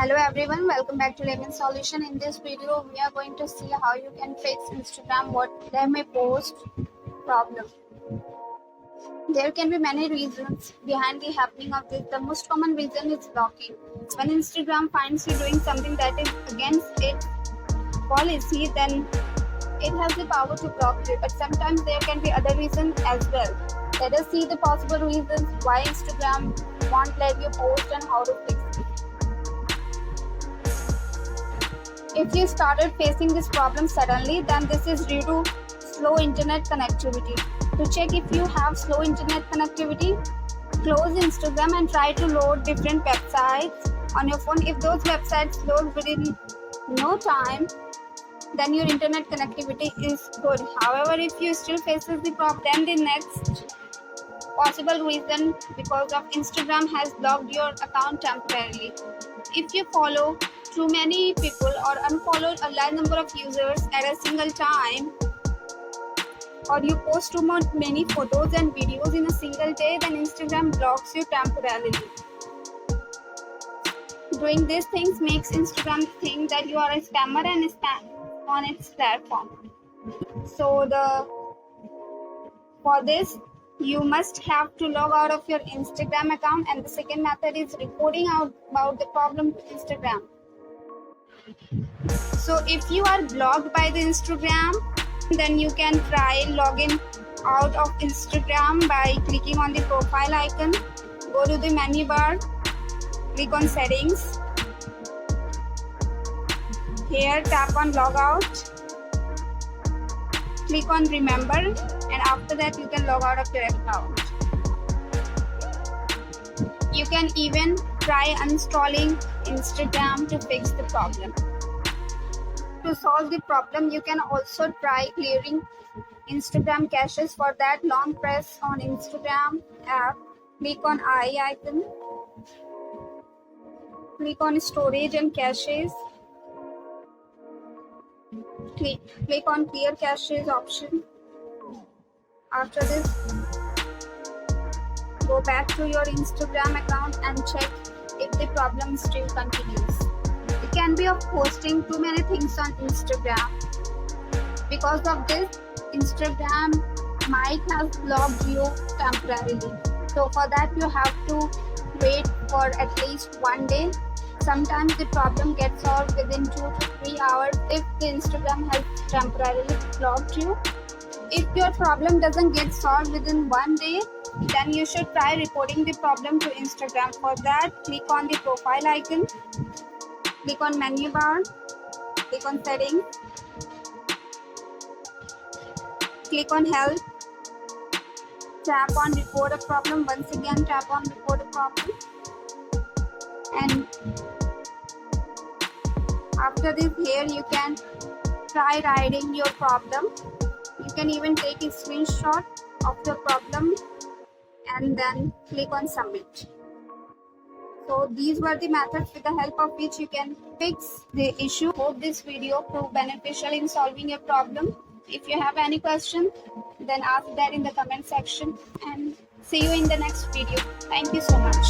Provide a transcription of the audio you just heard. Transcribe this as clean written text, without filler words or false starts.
Hello everyone, welcome back to Lemon Solution. In this video, we are going to see how you can fix Instagram what they may post problem. There can be many reasons behind the happening of this. The most common reason is blocking. When Instagram finds you doing something that is against its policy, then it has the power to block you. But sometimes there can be other reasons as well. Let us see the possible reasons why Instagram won't let you post and how to fix it. If you started facing this problem suddenly, then this is due to slow internet connectivity. To check if you have slow internet connectivity, close Instagram and try to load different websites on your phone. If those websites load within no time, then your internet connectivity is good. However, if you still faces the problem, then the next possible reason because of Instagram has blocked your account temporarily. If you follow too many people or unfollow a large number of users at a single time, or you post too many photos and videos in a single day, then Instagram blocks you temporarily. Doing these things makes Instagram think that you are a spammer and spam on its platform. So for this, you must have to log out of your Instagram account, and the second method is reporting out about the problem to Instagram. So if you are blocked by the Instagram, then you can try login out of Instagram by clicking on the profile icon. Go to the menu bar, click on settings. Here tap on logout. Click on remember, and after that you can log out of your account. You can even try uninstalling Instagram to fix the problem. To solve the problem, you can also try clearing Instagram caches. For that, long press on Instagram app, click on eye icon, click on storage and caches, click on clear caches option. After this, go back to your Instagram account and check if the problem still continues. It can be of posting too many things on Instagram. Because of this, Instagram might have blocked you temporarily. So for that, you have to wait for at least one day. Sometimes the problem gets solved within 2 to 3 hours if the Instagram has temporarily blocked you. If your problem doesn't get solved within one day, then you should try reporting the problem to Instagram. For that, click on the profile icon, click on menu bar, click on settings, click on help, tap on report a problem. Once again, tap on report a problem, and after this, here you can try writing your problem. You can even take a screenshot of your problem and then click on submit. So these were the methods with the help of which you can fix the issue. Hope this video proved beneficial in solving your problem. If you have any question, then ask that in the comment section, and see you in the next video. Thank you so much.